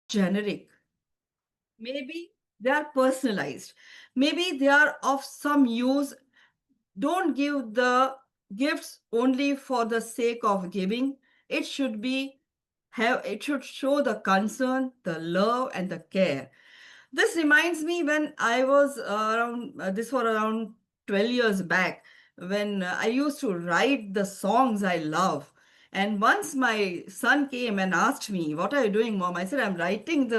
generic. Maybe they are personalized. Maybe they are of some use. Don't give the gifts only for the sake of giving. It should be it should show the concern, the love, and the care. This reminds me when I was this was around 12 years back, when I used to write the songs I love. And once my son came and asked me, "What are you doing, mom?" I said, "I'm writing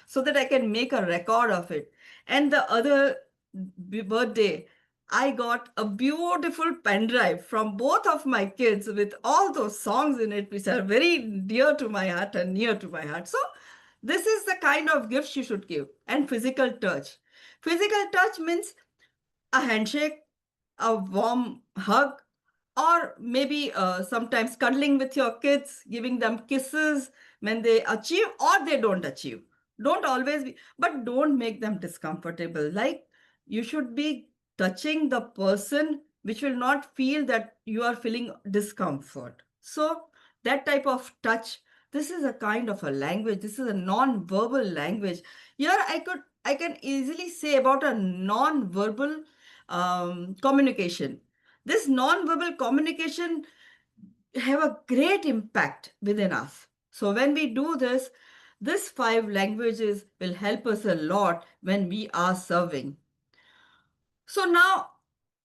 so that I can make a record of it." And the other birthday, I got a beautiful pen drive from both of my kids with all those songs in it, which are very dear to my heart and near to my heart. So this is the kind of gifts you should give. And physical touch. Physical touch means a handshake, a warm hug, or maybe sometimes cuddling with your kids, giving them kisses when they achieve or they don't achieve. Don't always be, but don't make them discomfortable. Like, you should be touching the person which will not feel that you are feeling discomfort. So that type of touch, this is a kind of a language. This is a non-verbal language. Here I can easily say about a non-verbal communication. This non-verbal communication have a great impact within us. So when we do this, these 5 languages will help us a lot when we are serving. So now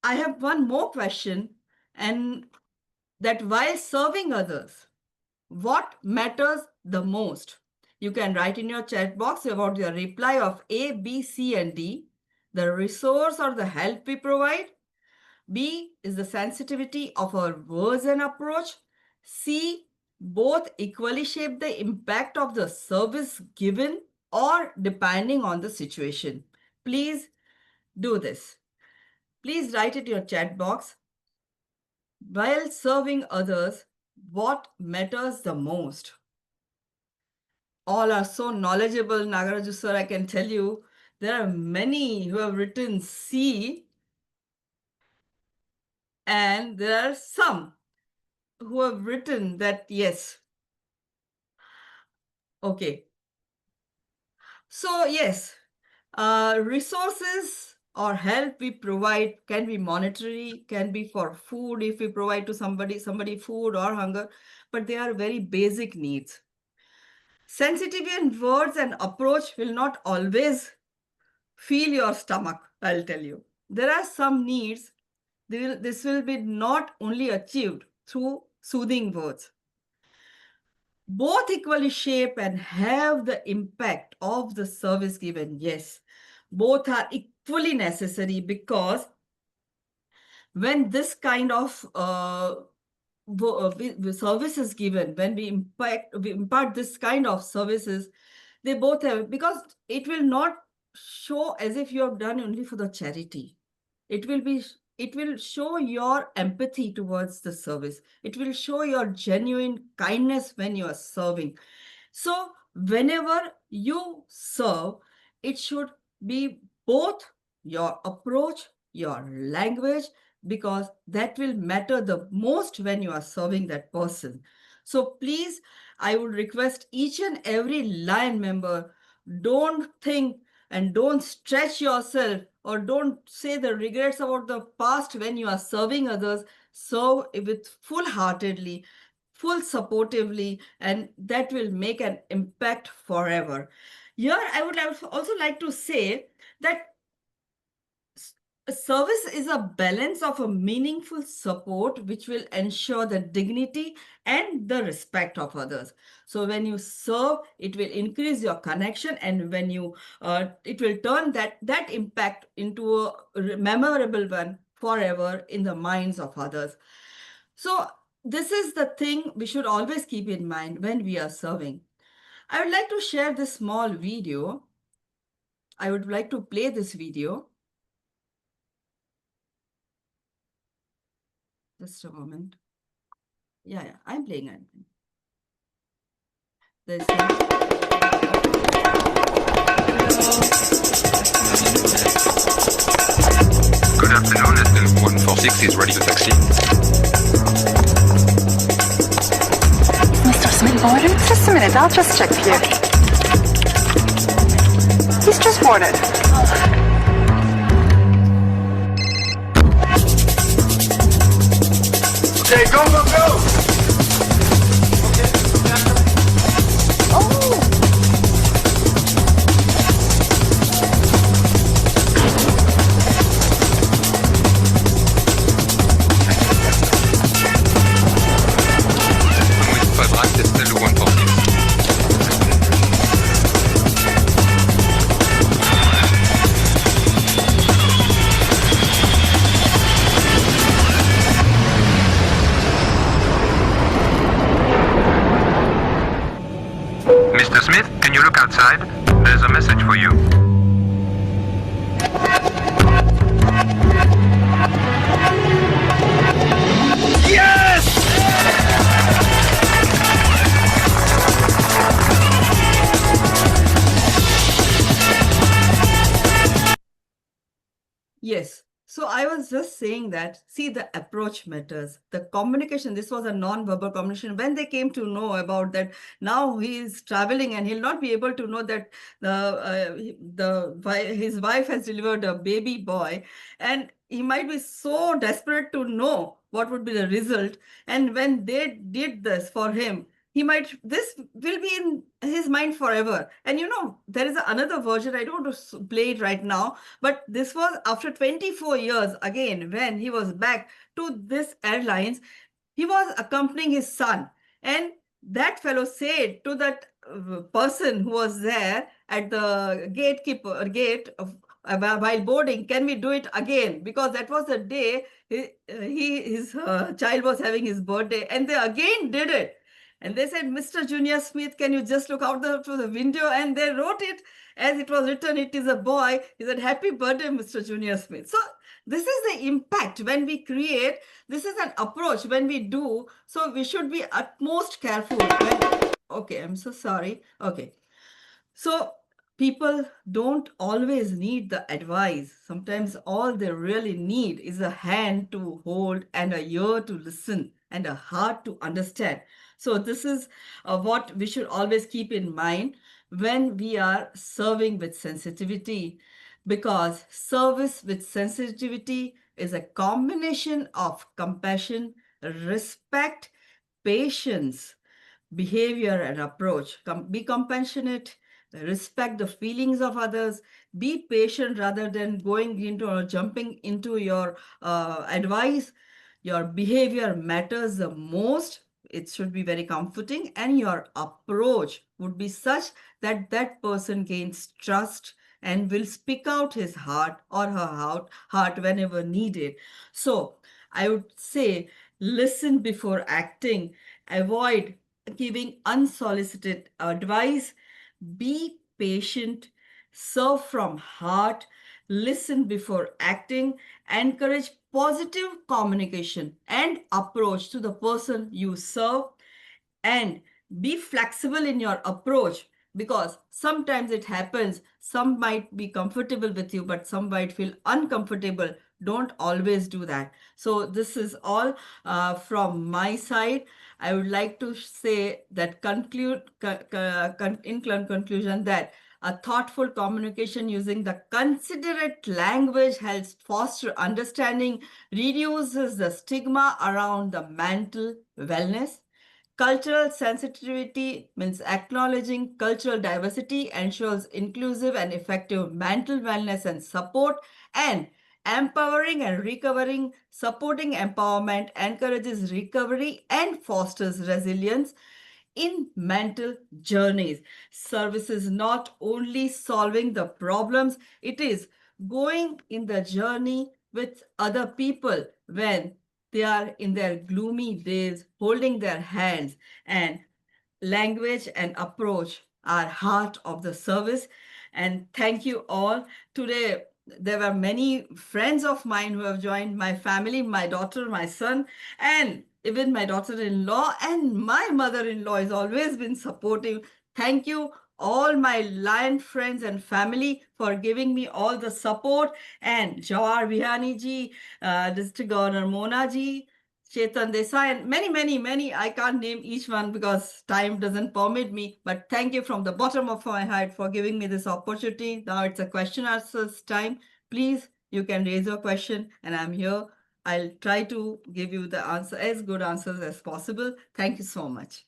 I have one more question, and that while serving others, what matters the most? You can write in your chat box about your reply of A, B, C, and D, the resource or the help we provide. B is the sensitivity of our words and approach. C, both equally shape the impact of the service given or depending on the situation. Please do this. Please write it in your chat box. While serving others, what matters the most? All are so knowledgeable, nagaRAJU sir, I can tell you. There are many who have written C, and there are some who have written that yes. Okay. So yes, resources or help we provide can be monetary, can be for food if we provide to somebody food or hunger, but they are very basic needs. Sensitivity in words and approach will not always fill your stomach, I'll tell you. There are some needs, this will be not only achieved through soothing words. Both equally shape and have the impact of the service given. Yes, both are equally necessary, because when this kind of service is given, when we impart this kind of services, they both have, because it will not show as if you have done only for the charity. It will show your empathy towards the service. It will show your genuine kindness when you are serving. So whenever you serve, it should be both your approach, your language, because that will matter the most when you are serving that person. So please, I would request each and every line member, don't think and don't stretch yourself, or don't say the regrets about the past when you are serving others. Serve with full-heartedly, full supportively, and that will make an impact forever. Here, I would also like to say that service is a balance of a meaningful support which will ensure the dignity and the respect of others. So when you serve, it will increase your connection, and when you it will turn that impact into a memorable one forever in the minds of others. So this is the thing we should always keep in mind when we are serving. I would like to share this small video. I would like to play this video. Just a moment. Yeah, I'm playing it. There's Good afternoon, and 146 is ready to taxi. Mr. Smith, hold on just a minute, I'll just check for you. He's just boarded. Okay, go, go, go! Pas grave, c'est celle ou 146. Mr. Smith, can you look outside? There's a message for you. Yes. So I was just saying that, see, the approach matters. The communication, this was a non-verbal communication. When they came to know about that, now he is traveling and he'll not be able to know that his wife has delivered a baby boy, and he might be so desperate to know what would be the result. And when they did this for him, this will be in his mind forever. And there is another version. I don't want to play it right now, but this was after 24 years again, when he was back to this airlines. He was accompanying his son, and that fellow said to that person who was there at the gate while boarding, can we do it again? Because that was the day his child was having his birthday, and they again did it. And they said, Mr. Junior Smith, can you just look out through the window? And they wrote it as it was written, it is a boy. He said, happy birthday, Mr. Junior Smith. So this is the impact when we create. This is an approach when we do. So we should be utmost careful. Okay, I'm so sorry. Okay. So people don't always need the advice. Sometimes all they really need is a hand to hold and a ear to listen and a heart to understand. So this is what we should always keep in mind when we are serving with sensitivity, because service with sensitivity is a combination of compassion, respect, patience, behavior, and approach. Be compassionate, respect the feelings of others, be patient rather than going into or jumping into your advice. Your behavior matters the most. It should be very comforting, and your approach would be such that that person gains trust and will speak out his heart or her heart whenever needed. So I would say, listen before acting, avoid giving unsolicited advice, be patient, serve from heart, listen before acting, encourage positive communication and approach to the person you serve, and be flexible in your approach, because sometimes it happens some might be comfortable with you but some might feel uncomfortable. Don't always do that. So this is all from my side. I would like to say that conclusion that a thoughtful communication using the considerate language helps foster understanding, reduces the stigma around the mental wellness. Cultural sensitivity means acknowledging cultural diversity ensures inclusive and effective mental wellness and support. And empowering and recovering, supporting empowerment encourages recovery and fosters resilience in mental journeys. Service is not only solving the problems, it is going in the journey with other people when they are in their gloomy days, holding their hands. And language and approach are heart of the service. And thank you all. Today, there were many friends of mine who have joined my family, my daughter, my son, and even my daughter-in-law, and my mother-in-law has always been supportive. Thank you, all my Lion friends and family, for giving me all the support. And Jawar Bihani ji, District Governor Mona ji, Chetan Desai, and many, many, many. I can't name each one because time doesn't permit me. But thank you from the bottom of my heart for giving me this opportunity. Now it's a question answers time. Please, you can raise your question, and I'm here. I'll try to give you the answer as good answers as possible. Thank you so much.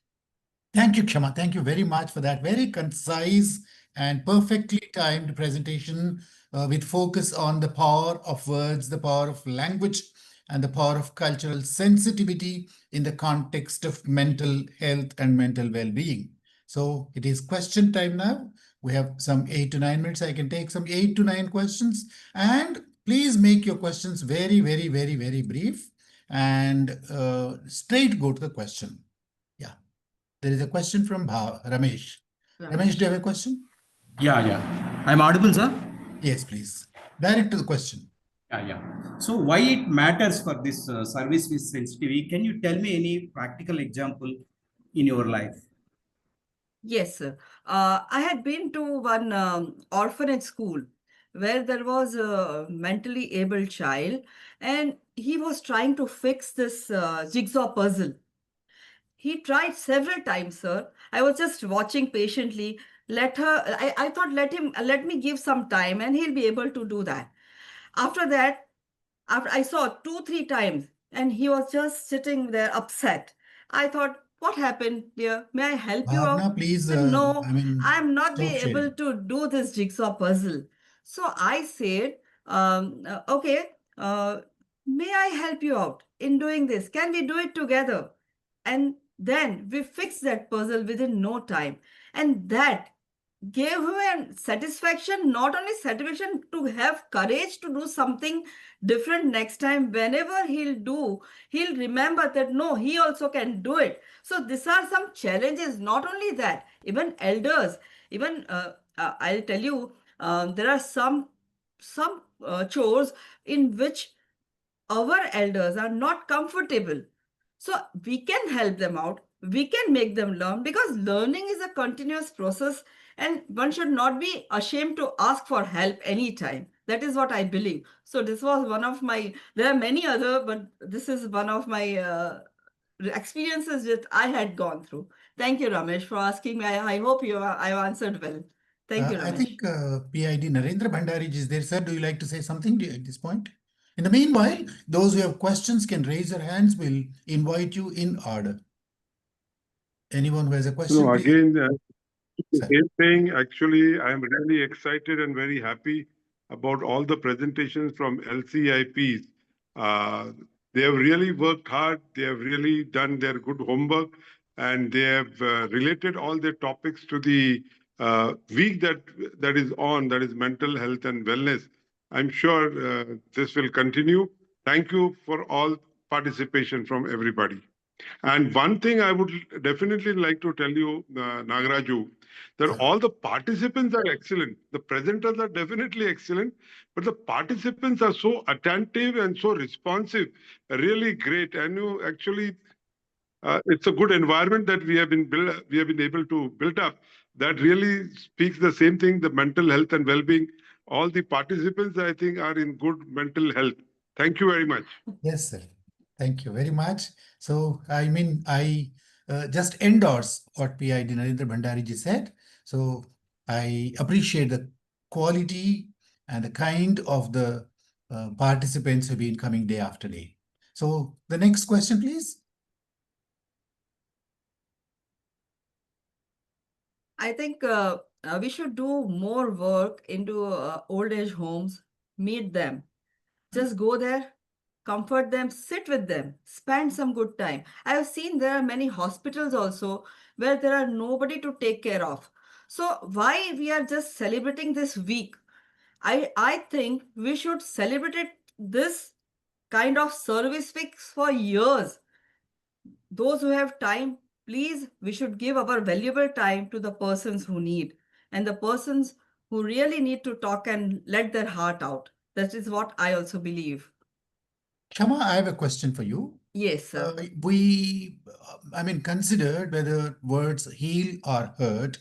Thank you, Kshama. Thank you very much for that very concise and perfectly timed presentation with focus on the power of words, the power of language, and the power of cultural sensitivity in the context of mental health and mental well-being. So it is question time now. We have some 8 to 9 minutes. I can take some 8 to 9 questions. And please make your questions very, very, very, very brief and straight go to the question. Yeah. There is a question from Ramesh. Ramesh, do you have a question? Yeah. I'm audible, sir? Yes, please. Direct to the question. Yeah. So why it matters for this service with sensitivity? Can you tell me any practical example in your life? Yes, sir. I had been to one orphanage school where there was a mentally able child, and he was trying to fix this jigsaw puzzle. He tried several times, sir. I was just watching patiently. I thought, let me give some time and he'll be able to do that. After that, after I saw two, three times, and he was just sitting there upset. I thought, what happened, dear? May I help you out? Bhavna, please, He said, no, I'm not be stop able sharing. to do this jigsaw puzzle. So I said, okay, may I help you out in doing this? Can we do it together? And then we fixed that puzzle within no time. And that gave him a satisfaction, not only satisfaction, to have courage to do something different next time. Whenever he'll remember that no, he also can do it. So these are some challenges. Not only that, even elders, even I'll tell you, there are some chores in which our elders are not comfortable. So we can help them out. We can make them learn, because learning is a continuous process, and one should not be ashamed to ask for help anytime. That is what I believe. So this was one of my, there are many other, but this is one of my experiences that I had gone through. Thank you, Ramesh, for asking me. I hope I've answered well. Thank you, I Ramesh. think PID Narendra Bhandariji is there. Sir, do you like to say something at this point? In the meanwhile, those who have questions can raise their hands. We'll invite you in order. Anyone who has a question, No, please. again, Sir. same thing. Actually, I'm really excited and very happy about all the presentations from LCIPs. Uh, they have really worked hard. They have really done their good homework, and they have related all their topics to the week that is on, that is mental health and wellness. I'm sure this will continue. Thank you for all participation from everybody. And one thing I would definitely like to tell you, nagaRAJU, that all the participants are excellent. The presenters are definitely excellent, but the participants are so attentive and so responsive, really great. And you actually, it's a good environment that we have been able to build up. That really speaks the same thing. The mental health and well-being. All the participants, I think, are in good mental health. Thank you very much. Yes, sir. Thank you very much. So, I just endorse what PID Narendra Bhandariji said. So, I appreciate the quality and the kind of the participants who've been coming day after day. So, the next question, please. I think we should do more work into old age homes, meet them. Just go there, comfort them, sit with them, spend some good time. I have seen there are many hospitals also where there are nobody to take care of. So why we are just celebrating this week? I think we should celebrate this kind of service week for years. Those who have time, please, we should give our valuable time to the persons who need, and the persons who really need to talk and let their heart out. That is what I also believe. Kshama, I have a question for you. Yes, sir. Considered whether words heal or hurt.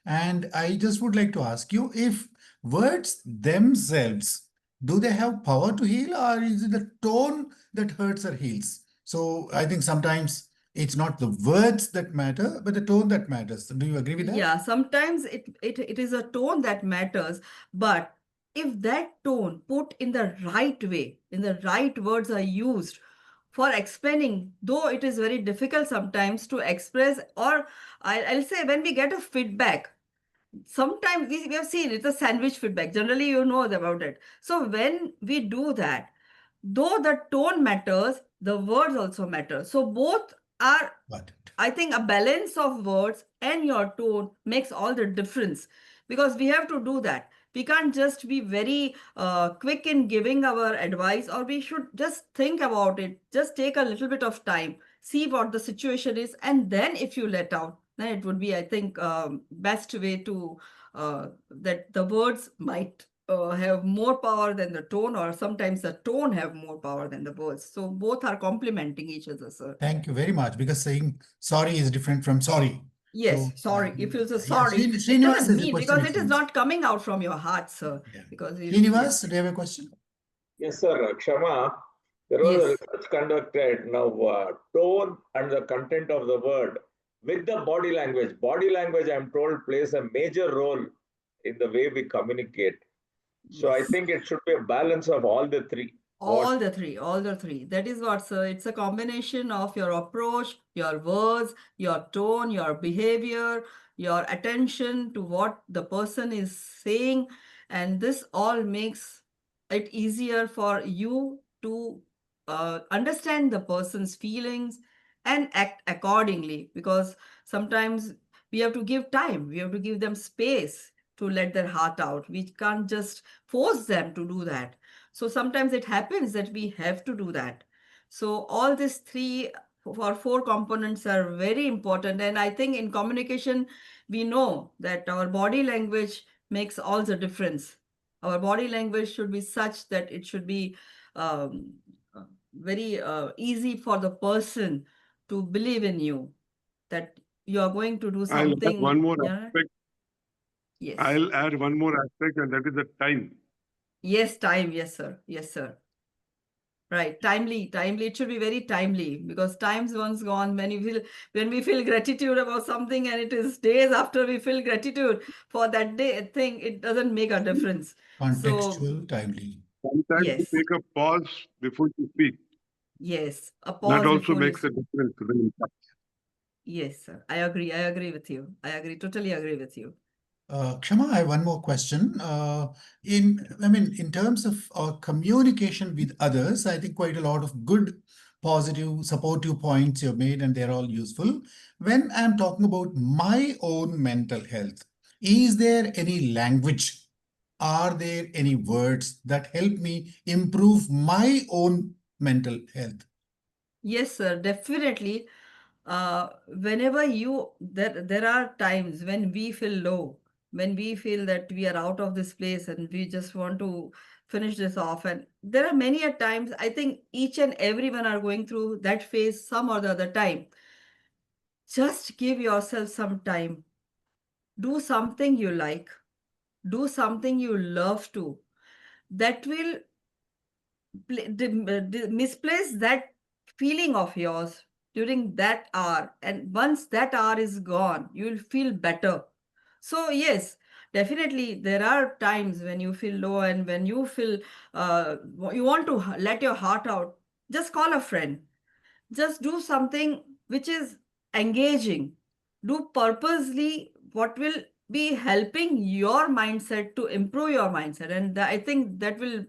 And I just would like to ask you if words themselves, do they have power to heal, or is it the tone that hurts or heals? So I think sometimes it's not the words that matter, but the tone that matters. Do you agree with that? Yeah, sometimes it is a tone that matters, but if that tone put in the right way, in the right words are used for explaining, though it is very difficult sometimes to express, or I'll say when we get a feedback, sometimes we have seen it's a sandwich feedback. Generally, you know about it. So when we do that, though the tone matters, the words also matter. So both are, Got it. I think, a balance of words and your tone makes all the difference, because we have to do that. We can't just be very quick in giving our advice, or we should just think about it. Just take a little bit of time, see what the situation is, and then if you let out, then it would be, I think, best way to that the words might have more power than the tone, or sometimes the tone have more power than the words. So both are complementing each other, sir. Thank you very much. Because saying sorry is different from sorry. Yes, So, sorry. If you say yeah, sorry, it Srinivas doesn't has a mean, question, because it it is seems. not coming out from your heart, sir. Yeah. Because yes, Srinivas, do you have a question? Yes, sir. Kshama, there was a yes, research conducted. Now, tone and the content of the word with the body language. Body language, I'm told, plays a major role in the way we communicate. So I yes. think it should be a balance of all the three. What? All the three, all the three. That is what, sir. It's a combination of your approach, your words, your tone, your behavior, your attention to what the person is saying. And this all makes it easier for you to understand the person's feelings and act accordingly. Because sometimes we have to give time, we have to give them space to let their heart out. We can't just force them to do that. So sometimes it happens that we have to do that. So all these three or four components are very important. And I think in communication, we know that our body language makes all the difference. Our body language should be such that it should be um, very easy for the person to believe in you, that you are going to do I'll add something. one more Yeah. aspect. Yes. I'll add one more aspect, and that is the time. Yes, time. Yes, sir. Yes, sir. Right, timely. It should be very timely, because time's once gone when we feel gratitude about something, and it is days after we feel gratitude for that day thing. It doesn't make a difference. So Contextual, timely. Sometimes you yes, take a pause before you speak. yes, a That pause also before you. makes a difference to the impact. Yes, sir. I agree. I agree with you. I agree. Totally agree with you. Kshama, I have one more question. In terms of communication with others, I think quite a lot of good, positive, supportive points you've made, and they're all useful. When I'm talking about my own mental health, is there any language? Are there any words that help me improve my own mental health? Yes, sir. Definitely. Whenever there are times when we feel low, when we feel that we are out of this place and we just want to finish this off. And there are many a times, I think each and everyone are going through that phase some or the other time. Just give yourself some time. Do something you like. Do something you love to. That will misplace that feeling of yours during that hour, and once that hour is gone, you will feel better. So yes, definitely there are times when you feel low, and when you feel you want to let your heart out, just call a friend. Just do something which is engaging. Do purposely what will be helping your mindset to improve your mindset, and I think that will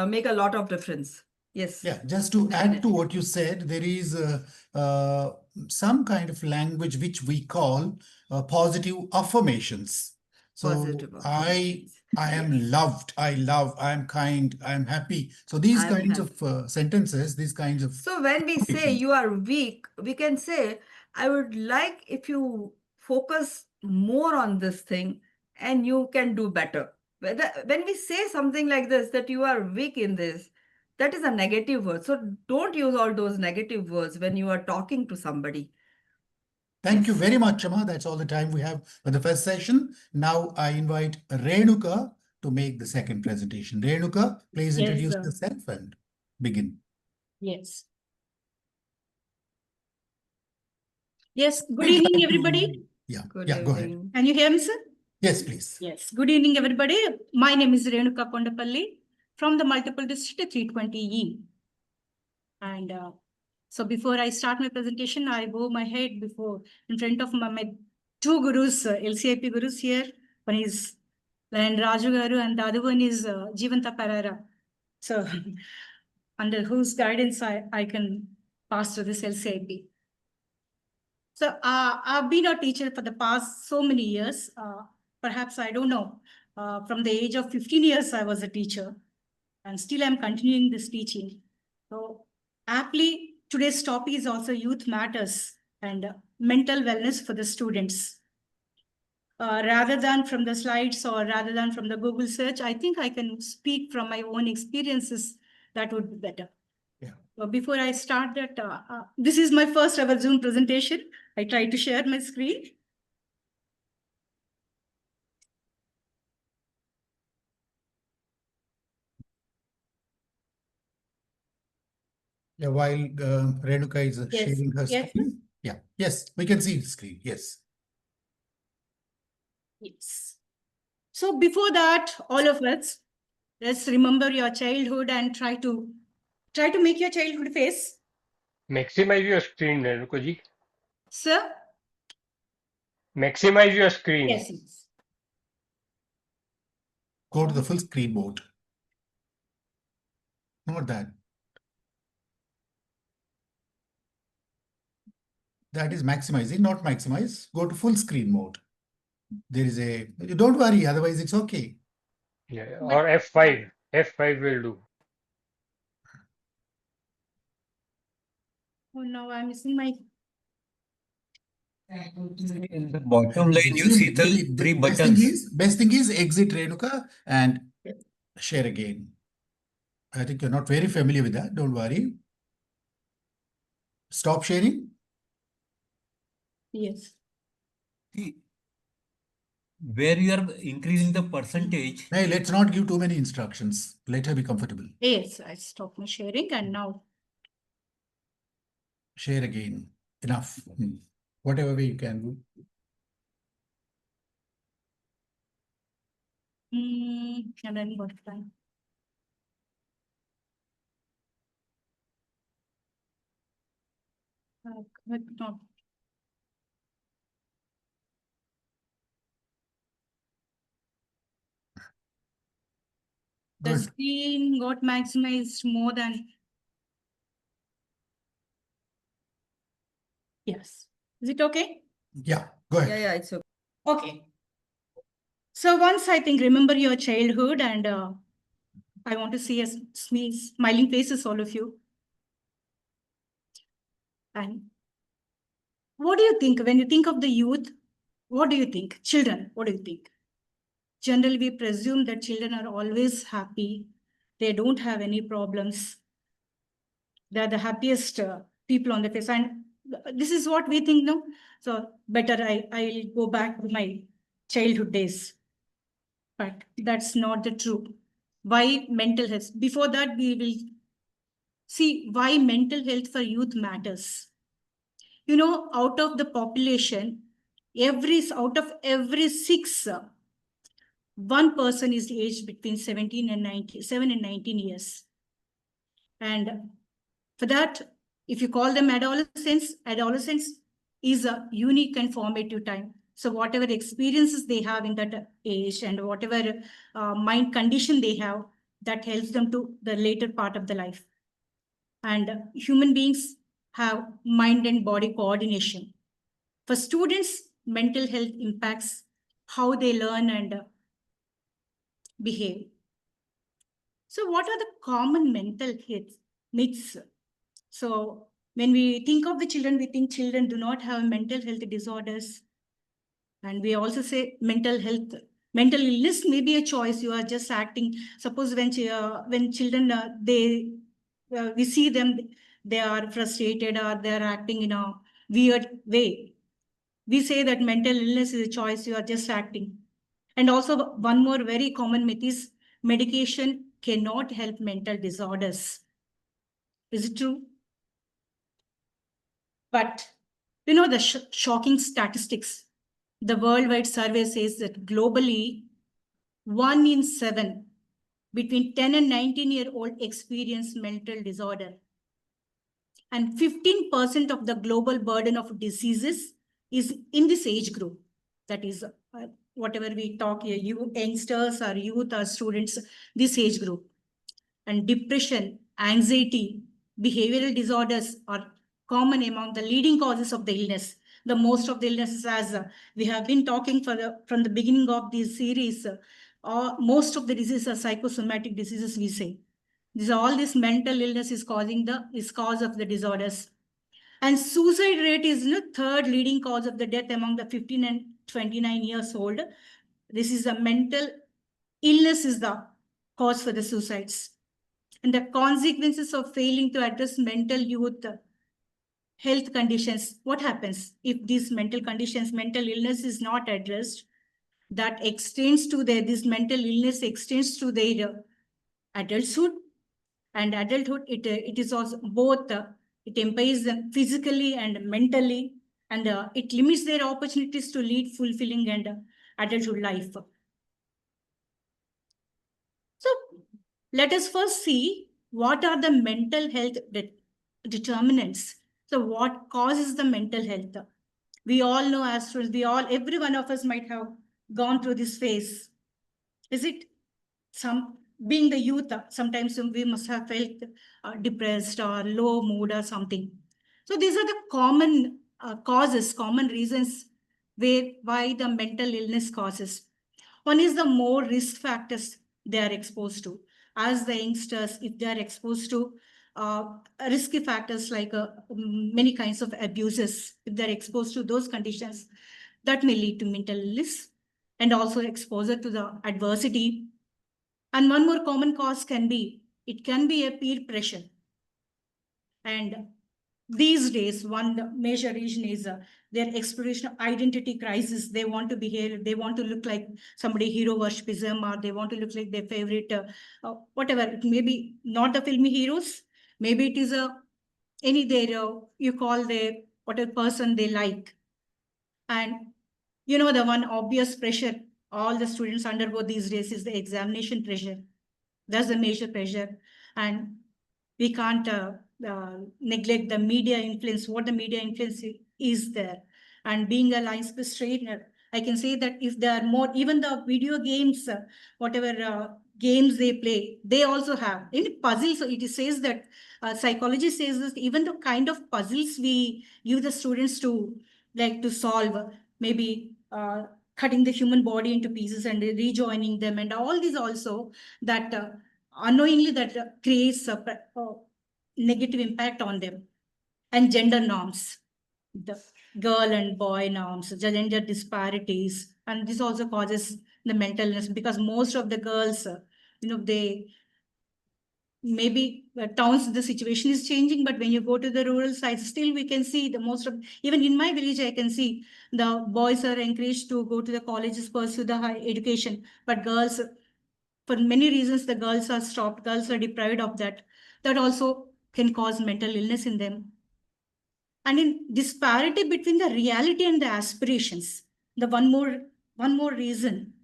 make a lot of difference. Yes, Yeah, just to add to definitely. what you said, there is uh, some kind of language which we call positive affirmations. So Positive I affirmations. I Yes, am loved, I love, I am kind, I am happy. So these I'm kinds of happy. sentences, these kinds of So when we say affirmations. you are weak, we can say, I would like if you focus more on this thing and you can do better. When we say something like this, that you are weak in this, that is a negative word. So don't use all those negative words when you are talking to somebody. Thank you Yes. very much, Shama. That's all the time we have for the first session. Now I invite Renuka to make the second presentation. Renuka, please Yes, introduce sir. yourself and begin. Yes. Yes, good evening, everybody. Yeah, Good yeah, go ahead. evening. Can you hear me, sir? Yes, please. Yes, good evening, everybody. My name is Renuka Kondapalli from the multiple district 320E. And so before I start my presentation, I bow my head before in front of my two gurus, LCIP gurus here. One is nagaRAJU garu and the other one is Jivanta Parara. So under whose guidance I can pass through this LCIP. So I've been a teacher for the past so many years. Perhaps I don't know. From the age of 15 years, I was a teacher, and still I'm continuing this teaching. So aptly, today's topic is also youth matters and mental wellness for the students. Rather than from the slides or rather than from the Google search, I think I can speak from my own experiences. That would be better. Before I start that, this is my first ever Zoom presentation. I try to share my screen. Yeah, while Renuka is Yes, sharing her yes. screen. Yeah, yes, we can see the screen. Yes. Yes. So before that, all of us, let's remember your childhood and try to make your childhood face. Maximize your screen, Renuka-ji. Sir? Maximize your screen. Yes, yes. Go to the full screen mode. Not that. That is maximizing, not maximize. Go to full screen mode. There is a, don't worry, otherwise it's okay. Yeah, or F5. F5 will do. Oh, now I'm missing my. In the bottom line, you see the three buttons. Best thing is exit Renuka and share again. I think you're not very familiar with that. Don't worry. Stop sharing. Yes. Where you are increasing the percentage. Hey, let's not give too many instructions. Let her be comfortable. Yes, I stopped my sharing and now. Share again. Enough. Whatever way you can do. And then what time? Not. The Good. screen got maximized more than. Yes. Is it okay? Yeah, go ahead. Yeah, it's okay. Okay. So once I think, remember your childhood and I want to see a smiling faces, all of you. And what do you think when you think of the youth? What do you think? Children, what do you think? Generally, we presume that children are always happy. They don't have any problems. They're the happiest people on the face. And this is what we think now. So better I'll go back to my childhood days. But that's not the truth. Why mental health? Before that, we will see why mental health for youth matters. You know, out of the population, out of every six, one person is aged between 7 and 19 years. And for that, if you call them adolescence is a unique and formative time. So whatever experiences they have in that age and whatever mind condition they have, that helps them to the later part of the life. And human beings have mind and body coordination. For students, mental health impacts how they learn and behave. So what are the common mental health myths? So when we think of the children, we think children do not have mental health disorders. And we also say mental illness may be a choice. You are just acting. Suppose when children, we see them, they are frustrated or they are acting in a weird way. We say that mental illness is a choice. You are just acting. And also one more very common myth is medication cannot help mental disorders. Is it true? But You know, the shocking statistics. The worldwide survey says that globally, 1 in 7 between 10 and 19-year-old experience mental disorder. And 15% of the global burden of diseases is in this age group. That is, whatever we talk here, you youngsters or youth or students, this age group. And depression, anxiety, behavioral disorders are common among the leading causes of the illness. The most of the illnesses, as we have been talking from the beginning of this series, most of the diseases are psychosomatic diseases, we say. All this mental illness is cause of the disorders. And suicide rate is the third leading cause of the death among the 15 and 29 years old. This is a mental illness is the cause for the suicides. And the consequences of failing to address mental youth health conditions. What happens if these mental conditions, mental illness is not addressed? That extends to this mental illness extends to their adulthood. And adulthood, it is also both, it impairs them physically and mentally, and it limits their opportunities to lead fulfilling and adulthood life. So let us first see what are the mental health determinants. So what causes the mental health? We all know as students, every one of us might have gone through this phase. Is it being the youth, sometimes we must have felt depressed or low mood or something. So these are the common causes, common reasons why the mental illness causes. One is the more risk factors they are exposed to. As the youngsters, if they are exposed to risky factors like many kinds of abuses, if they're exposed to those conditions, that may lead to mental illness, and also exposure to the adversity. And one more common cause can be a peer pressure. And these days, one major reason is their exploration of identity crisis. They want to behave, they want to look like somebody, hero worshipism, or they want to look like their favorite, whatever. It may be not the filmy heroes. Maybe it is you call the whatever person they like. And you know, the one obvious pressure all the students undergo these days is the examination pressure. That's a major pressure. And we can't neglect the media influence, what the media influence is there. And being a licensed trainer, I can say that if there are more, even the video games, whatever games they play, they also have. In puzzles, it says that psychology says that even the kind of puzzles we give the students to solve, maybe cutting the human body into pieces and rejoining them, and all these also, that unknowingly that creates a negative impact on them. And gender norms, the girl and boy norms, the gender disparities, and this also causes the mental illness, because most of the girls, they maybe towns, the situation is changing, but when you go to the rural sites, still we can see the most of, even in my village, I can see the boys are encouraged to go to the colleges, pursue the high education, but girls, for many reasons, the girls are stopped, girls are deprived of that. That also can cause mental illness in them. And in disparity between the reality and the aspirations, the one more reason,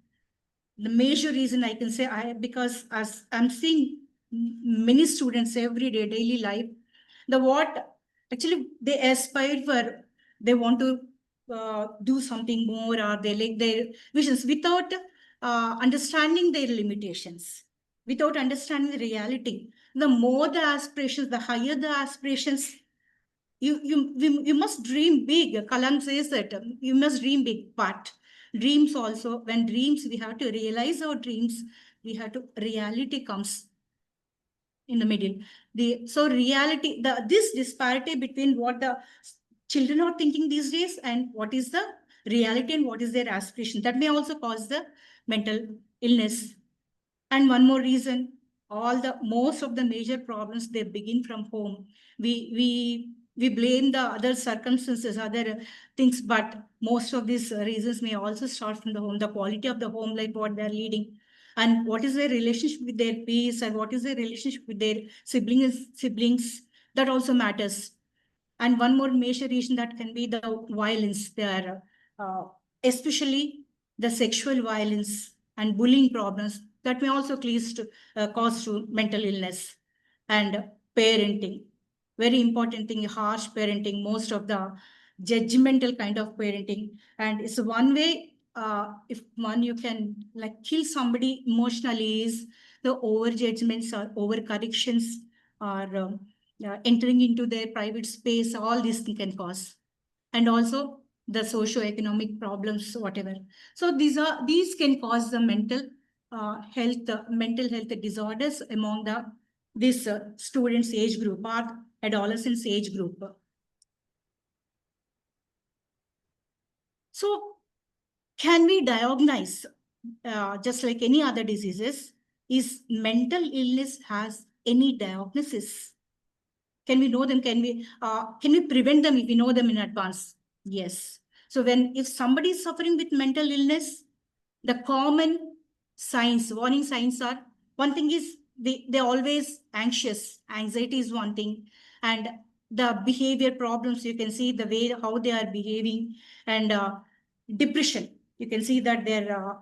the major reason I can say, because as I'm seeing many students every day, daily life, actually they aspire for, they want to do something more, or they like their visions without understanding their limitations, without understanding the reality. The more the aspirations, the higher the aspirations, you must dream big. Kalam says that you must dream big, but dreams also, when dreams, we have to realize our dreams, reality comes in the middle. So reality, this disparity between what the children are thinking these days and what is the reality and what is their aspiration, that may also cause the mental illness. And one more reason, most of the major problems, they begin from home. We blame the other circumstances, other things, but most of these reasons may also start from the home, the quality of the home, like what they're leading, and what is their relationship with their peers, and what is their relationship with their siblings. That also matters. And one more major reason that can be the violence there, especially the sexual violence and bullying problems that may also cause to mental illness. And parenting, very important thing, harsh parenting, most of the judgmental kind of parenting. And it's one way, if one you can like kill somebody emotionally, is the over judgments or over corrections, or entering into their private space, all these things can cause. And also the socio-economic problems, whatever. So these can cause the mental health disorders among this students age group or adolescents age group. So can we diagnose, just like any other diseases, is mental illness has any diagnosis? Can we know them? Can we prevent them if we know them in advance? Yes. So if somebody is suffering with mental illness, the common signs, warning signs are, one thing is they're always anxious. Anxiety is one thing. And the behavior problems, you can see the way how they are behaving. And depression, you can see that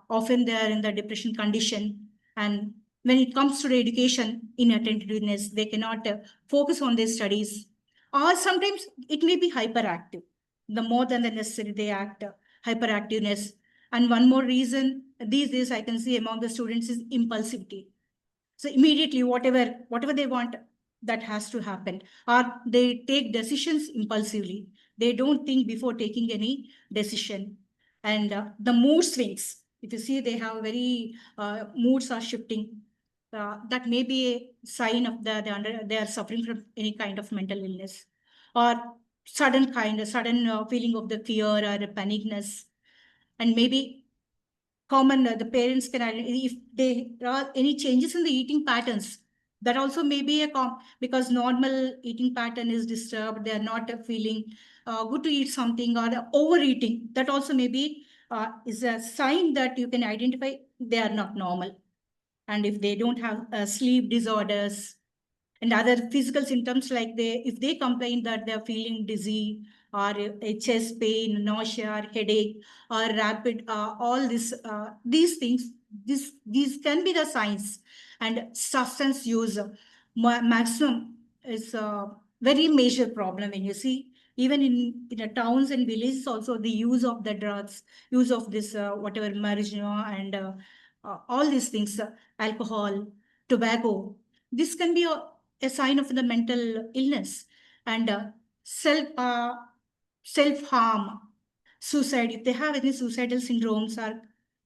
often they are in the depression condition. And when it comes to the education, inattentiveness, they cannot focus on their studies. Or sometimes it may be hyperactive. The more than the necessary, they act hyperactiveness. And one more reason these days I can see among the students is impulsivity. So immediately, whatever they want, that has to happen. Or they take decisions impulsively. They don't think before taking any decision. And the mood swings, if you see, they have very moods are shifting. That may be a sign of they are suffering from any kind of mental illness. Or sudden feeling of the fear or panicness. And maybe common, the parents can identify if there are any changes in the eating patterns. That also may be because normal eating pattern is disturbed. They are not feeling good to eat something, or overeating. That also maybe is a sign that you can identify they are not normal. And if they don't have sleep disorders and other physical symptoms, like if they complain that they're feeling dizzy, or a chest pain, nausea, or headache, or rapid, all these things, these can be the signs. And substance use, maximum is a very major problem. When you see, even in the towns and villages also, the use of the drugs, use of this whatever marijuana, and all these things, alcohol, tobacco, this can be a sign of the mental illness. And self-harm, suicide, if they have any suicidal syndromes or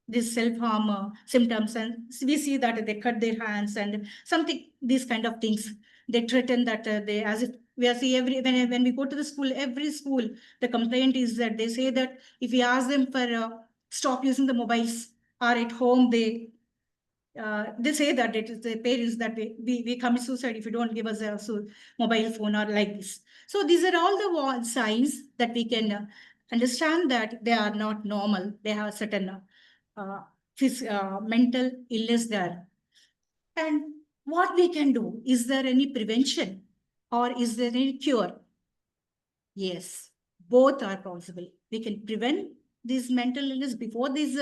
these self-harm symptoms, and we see that they cut their hands and something, these kind of things. They threaten that they, as if we are see when we go to the school, every school, the complaint is that they say that if we ask them for stop using the mobiles, or at home they say that it is the parents that we commit suicide if you don't give us a mobile phone or like this. So these are all the signs that we can understand that they are not normal. They have certain mental illness there. And what we can do, is there any prevention or is there any cure? Yes, both are possible. We can prevent this mental illness before these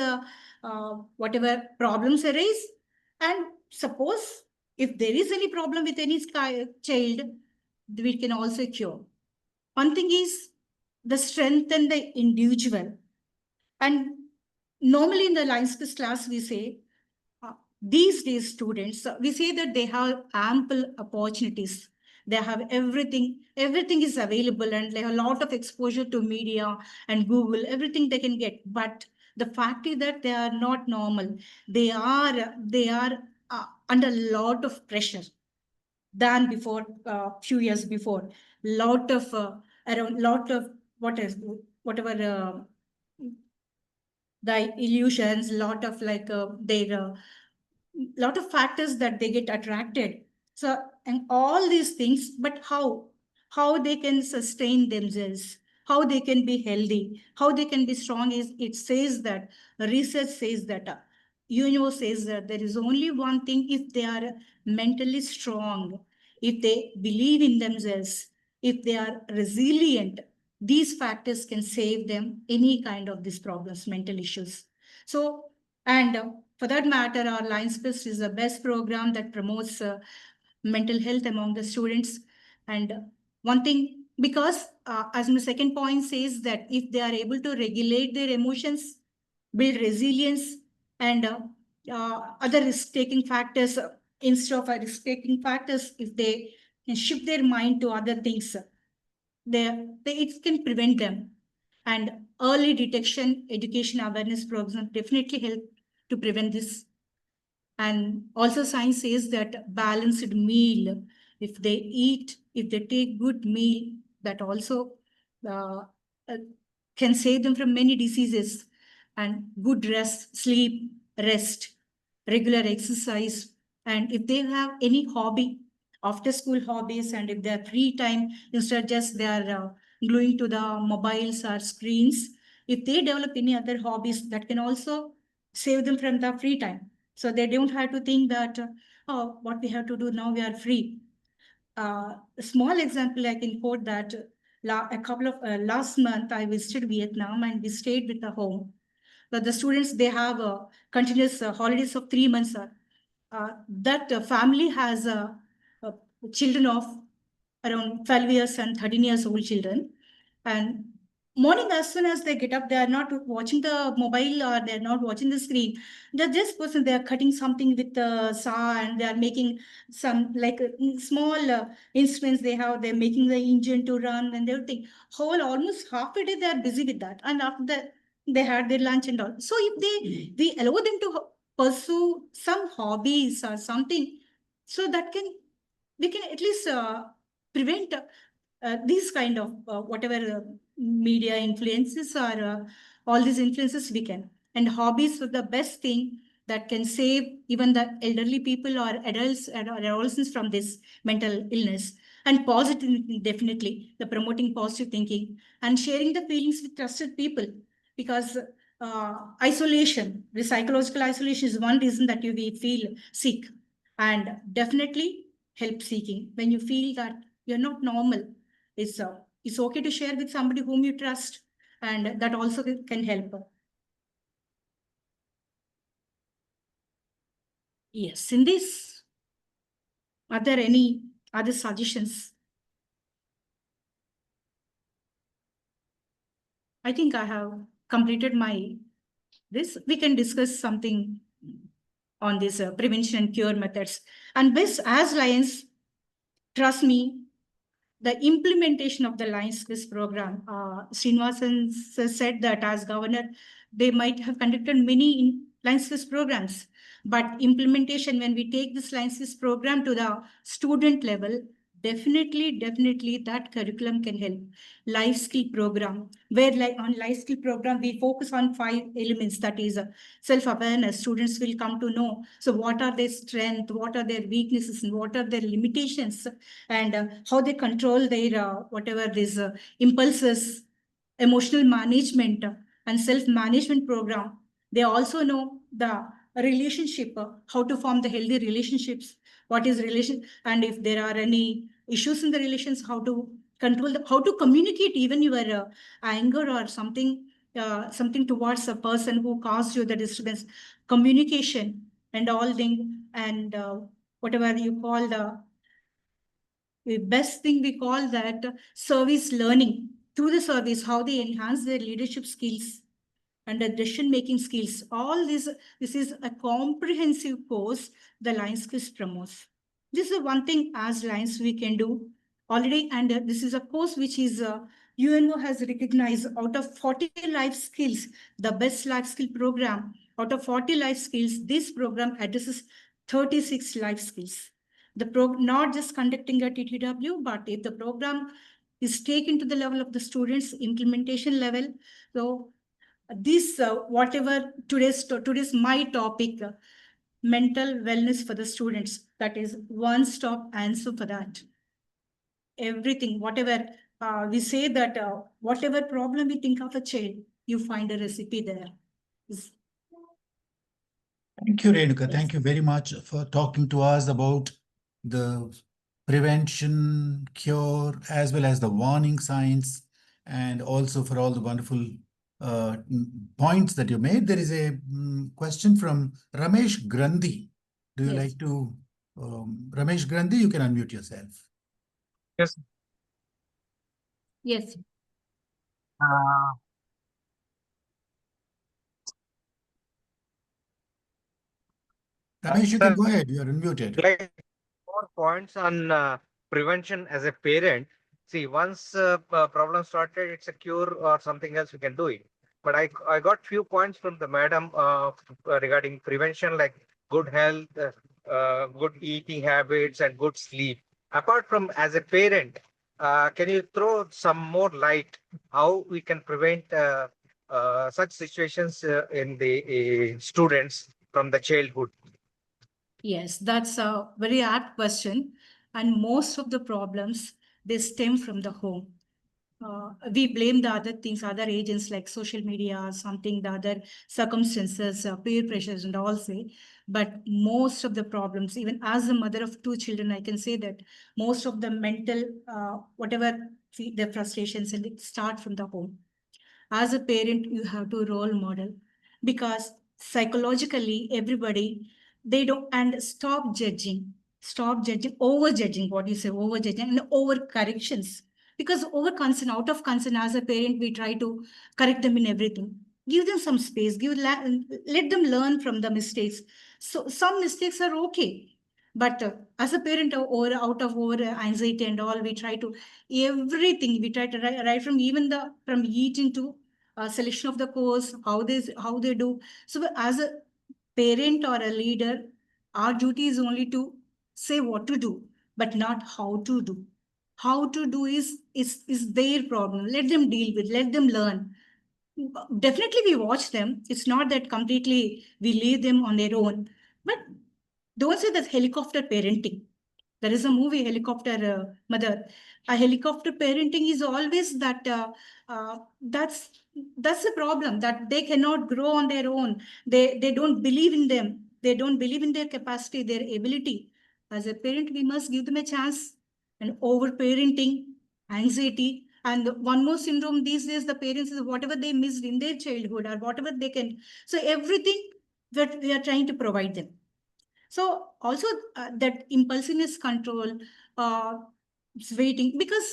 whatever problems arise. And suppose if there is any problem with any child, we can also cure. One thing is the strengthen the individual. And normally in the life skills class, we say, these days students, we say that they have ample opportunities. They have everything is available, and they have a lot of exposure to media and Google, everything they can get. But the fact is that they are not normal. They are under a lot of pressure than before, few years before. Lot of whatever the illusions, lot of like their lot of factors that they get attracted. So, and all these things, but how they can sustain themselves, how they can be healthy, how they can be strong, is it says that research says that says that there is only one thing: if they are mentally strong, if they believe in themselves, if they are resilient, these factors can save them any kind of these problems, mental issues. So, and for that matter, our Lions Quest is the best program that promotes mental health among the students. And one thing, because as my second point says that if they are able to regulate their emotions, build resilience, and other risk-taking factors, instead of risk-taking factors, if they can shift their mind to other things, it can prevent them. And early detection, education, awareness programs definitely help to prevent this. And also science says that balanced meal, if they take good meal, that also uh, uh, can save them from many diseases. And good rest, regular exercise. And if they have any hobby, after school hobbies, and if they're free time, instead just they are gluing to the mobiles or screens, if they develop any other hobbies, that can also save them from the free time. So they don't have to think that, oh, what we have to do now, we are free. A small example I can quote that last month I visited Vietnam and we stayed with the home. But the students, they have continuous holidays of 3 months. That family has children of around 12 years and 13 years old children. And morning, as soon as they get up, they are not watching the mobile or they're not watching the screen. They're just person, they're cutting something with the saw and they're making some like small instruments they have, they're making the engine to run and everything. Almost half a day they are busy with that. And after that, they had their lunch and all. So if we allow them to pursue some hobbies or something, so that we can at least prevent these kind of whatever media influences or all these influences we can. And hobbies are the best thing that can save even the elderly people or adults and adolescents from this mental illness. And positive thinking, definitely the promoting positive thinking and sharing the feelings with trusted people, because isolation, the psychological isolation is one reason that we feel sick. And definitely help seeking, when you feel that you're not normal, it's okay to share with somebody whom you trust, and that also can help. Yes, in this, are there any other suggestions? I think I have completed this. We can discuss something on this prevention and cure methods. And this, as Lions, trust me, the implementation of the Lions Quiz program, Srinivasan said that as governor, they might have conducted many Lions Quiz programs, but implementation, when we take this Lions Quiz program to the student level, definitely that curriculum can help. Life skill program, where like on life skill program, we focus on 5 elements, that is self-awareness. Students will come to know, so what are their strengths, what are their weaknesses, and what are their limitations, and how they control their whatever these impulses, emotional management and self-management program. They also know the relationship, how to form the healthy relationships, what is relation, and if there are any issues in the relations, how to control them, how to communicate even your anger or something, something towards a person who caused you the disturbance, communication and all thing, and whatever you call the best thing we call that service learning, through the service, how they enhance their leadership skills and the decision-making skills. All this is a comprehensive course the Lions Quiz promotes. This is one thing as Lions we can do already, and this is a course which is UNO has recognized out of 40 life skills, the best life skill program. Out of 40 life skills, this program addresses 36 life skills. Not just conducting a TTW, but if the program is taken to the level of the students' implementation level, so this whatever today's my topic, mental wellness for the students, that is one-stop answer for that. Everything, whatever we say that whatever problem we think of a child, you find a recipe there. Thank you, Renuka. Yes. Thank you very much for talking to us about the prevention, cure, as well as the warning signs, and also for all the wonderful points that you made. There is a question from Ramesh Grandi. Do you Yes. like to, Ramesh Grandi, you can unmute yourself. Yes. Yes. Uh, Ramesh, you sir, can go ahead. You are unmuted. like more points on prevention as a parent. See, once problem started, it's a cure or something else, we can do it. But I got few points from the madam regarding prevention, like good health, good eating habits, and good sleep. Apart from as a parent, can you throw some more light how we can prevent such situations in the students from the childhood? Yes, that's a very apt question. And most of the problems, they stem from the home. We blame the other things, other agents like social media, something, the other circumstances, peer pressures and all say. But most of the problems, even as a mother of two children, I can say that most of the mental, whatever the frustrations, and it start from the home. As a parent, you have to role model, because psychologically everybody, they don't, and stop judging, over judging, what you say, over judging and over corrections. Because over concern, out of concern, as a parent we try to correct them in everything. Give them some space, let them learn from the mistakes. So some mistakes are okay, but as a parent, over out of over anxiety and all, we try to everything, we try to right from even the from eating to selection of the course, how they do. So as a parent or a leader, our duty is only to say what to do, but not how to do. How to do is their problem. Let them deal with, let them learn. Definitely we watch them. It's not that completely we leave them on their own, but don't say that helicopter parenting. There is a movie, Helicopter Mother. A helicopter parenting is always that. That's the problem, that they cannot grow on their own. They don't believe in them. They don't believe in their capacity, their ability. As a parent, we must give them a chance. And over parenting, anxiety, and one more syndrome these days, the parents is whatever they missed in their childhood or whatever they can. So everything that we are trying to provide them. So also that impulsiveness control, uh, waiting, because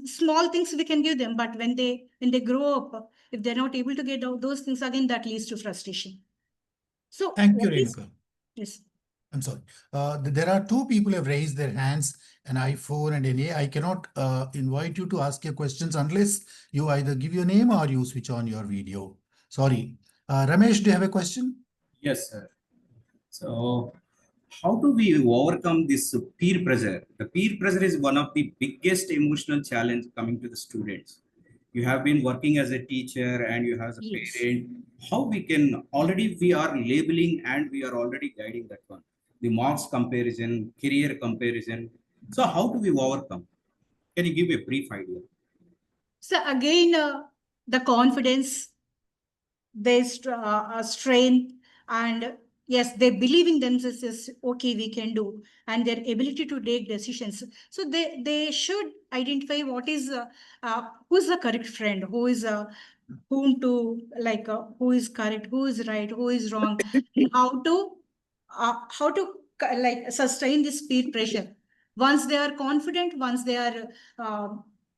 small things we can give them, but when they grow up, if they're not able to get out those things again, that leads to frustration. So Thank you, what is, Renuka. yes. I'm sorry. There are two people who have raised their hands, an iPhone and an A. I cannot invite you to ask your questions unless you either give your name or you switch on your video. Sorry. Ramesh, do you have a question? Yes, sir. So, how do we overcome this peer pressure? The peer pressure is one of the biggest emotional challenge coming to the students. You have been working as a teacher and you have as a Yes. parent. How we can already we are labeling and we are already guiding that one. The marks comparison, career comparison. So, how do we overcome? Can you give a brief idea? So again, the confidence, their strength, and yes, they believe in themselves is okay, we can do, and their ability to take decisions. So they should identify what is who's the correct friend, who is whom to like, who is correct, who is right, who is wrong, and how to like sustain this peer pressure. Once they are confident, once uh,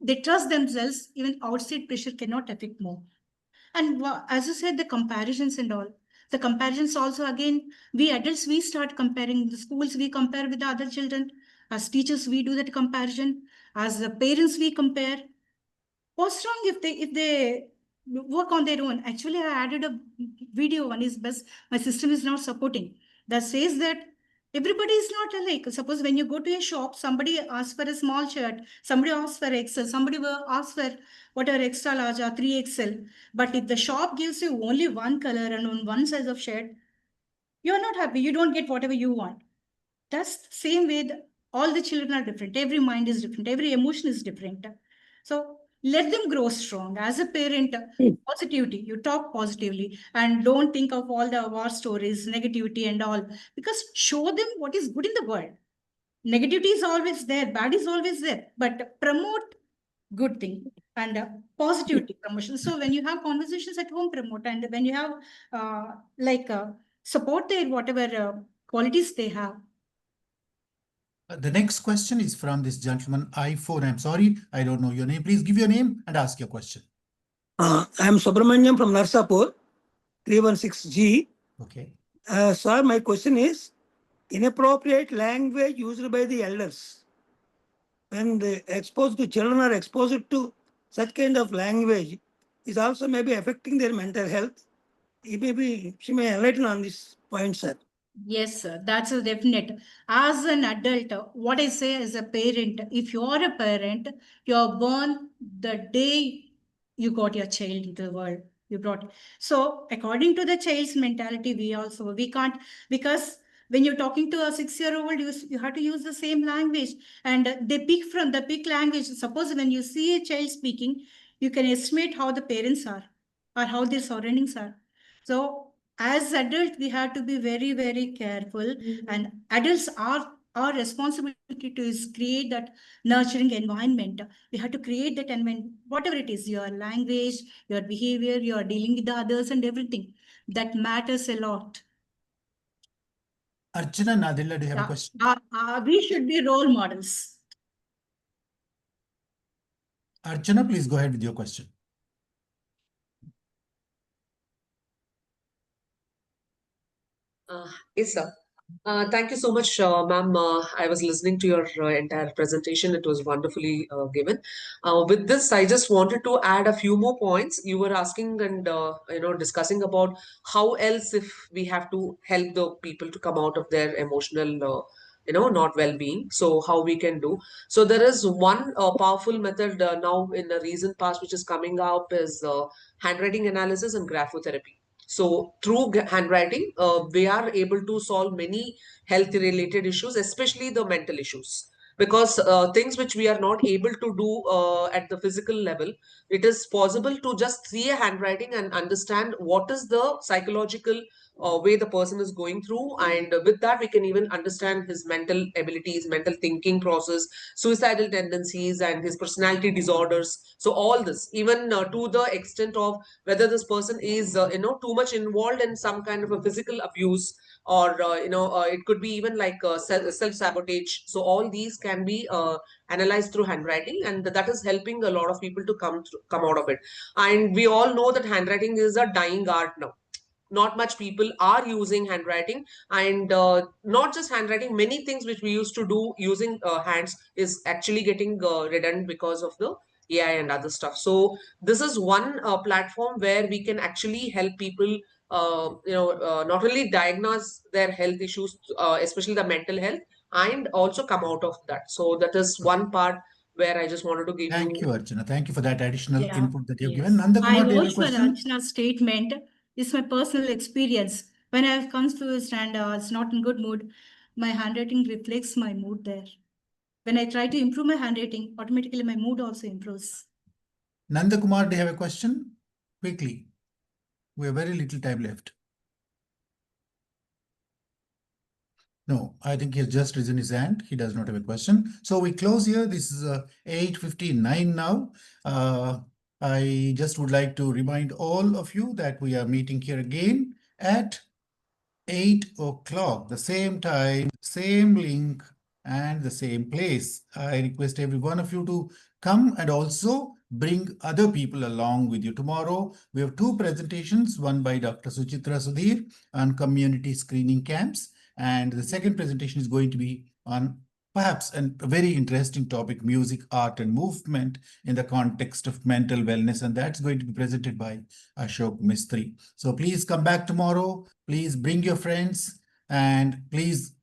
they trust themselves, even outside pressure cannot affect more. And as you said, the comparisons and all. The comparisons also, again, we adults, we start comparing. The schools, we compare with the other children. As teachers, we do that comparison. As the parents, we compare. What's wrong if they work on their own? Actually, I added a video on his best. My system is not supporting. That says that everybody is not alike. Suppose when you go to a shop, somebody asks for a small shirt, somebody asks for XL, somebody will ask for whatever extra large or 3XL. But if the shop gives you only one color and on one size of shirt, you're not happy. You don't get whatever you want. That's the same way all the children are different. Every mind is different. Every emotion is different. So let them grow strong. As a parent, positivity, you talk positively and don't think of all the war stories, negativity and all, because show them what is good in the world. negativity is always there, bad is always there, but promote good thing and positivity promotion. So when you have conversations at home, promote, and when you have support their whatever qualities they have. The next question is from this gentleman, I4. I'm sorry, I don't know your name. Please give your name and ask your question. I am Subramanyam from Narsapur, 316G. Okay. Sir, my question is, inappropriate language used by the elders. When they exposed to children are exposed to such kind of language, is also maybe affecting their mental health. She may enlighten on this point, sir. Yes, sir, that's a definite. As an adult, what I say as a parent, if you are a parent, you're born the day you got your child into the world. You brought. So according to the child's mentality, we can't, because when you're talking to a 6-year-old, you have to use the same language, and they pick from the pick language. Suppose when you see a child speaking, you can estimate how the parents are or how their surroundings are. So as adults, we have to be very, very careful, and adults are our responsibility to is create that nurturing environment. We have to create that environment, whatever it is, your language, your behavior, your dealing with the others and everything. That matters a lot. Archana Nadilla, do you have a question? We should be role models. Archana, please go ahead with your question. Yes, sir. Thank you so much, ma'am. I was listening to your entire presentation. It was wonderfully given. With this, I just wanted to add a few more points. You were asking and discussing about how else if we have to help the people to come out of their emotional, not well-being. So how we can do. So there is one powerful method now in the recent past which is coming up is handwriting analysis and graphotherapy. So through handwriting, we are able to solve many health-related issues, especially the mental issues. Because things which we are not able to do at the physical level, it is possible to just see a handwriting and understand what is the psychological way the person is going through. And with that, we can even understand his mental abilities, mental thinking process, suicidal tendencies, and his personality disorders. So all this, even to the extent of whether this person is too much involved in some kind of a physical abuse, or it could be even like self-sabotage. So all these can be analyzed through handwriting, and that is helping a lot of people to come out of it. And we all know that handwriting is a dying art now. Not much people are using handwriting, and not just handwriting, many things which we used to do using hands is actually getting redundant because of the AI and other stuff. So this is one platform where we can actually help people not only diagnose their health issues, especially the mental health, and also come out of that. So that is one part where I just wanted to give Thank you, Archana. Thank you for that additional Yeah, input that you've yes. given. Nanda I Kumar, do you have a vouch for question? Archana's statement. It's my personal experience. When I comes to a stand, it's not in good mood, my handwriting reflects my mood there. When I try to improve my handwriting, automatically my mood also improves. Nanda Kumar, do you have a question? Quickly. We have very little time left. No, I think he has just risen his hand. He does not have a question. So we close here. This is 8:59 now. I just would like to remind all of you that we are meeting here again at 8 o'clock, the same time, same link, and the same place. I request every one of you to come and also bring other people along with you. Tomorrow, we have two presentations, one by Dr. Suchitra Sudhir on community screening camps, and the second presentation is going to be on perhaps a very interesting topic, music, art, and movement in the context of mental wellness, and that's going to be presented by Ashok Mistry. So please come back tomorrow. Please bring your friends, and please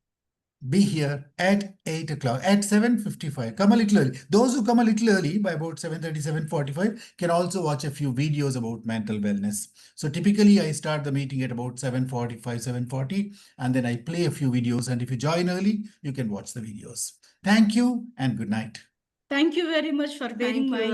be here at 8 o'clock, at 7:55. Come a little early. Those who come a little early, by about 7:30, 7:45, can also watch a few videos about mental wellness. So typically, I start the meeting at about 7:45, 7:40, and then I play a few videos. And if you join early, you can watch the videos. Thank you and good night. Thank you very much for bearing my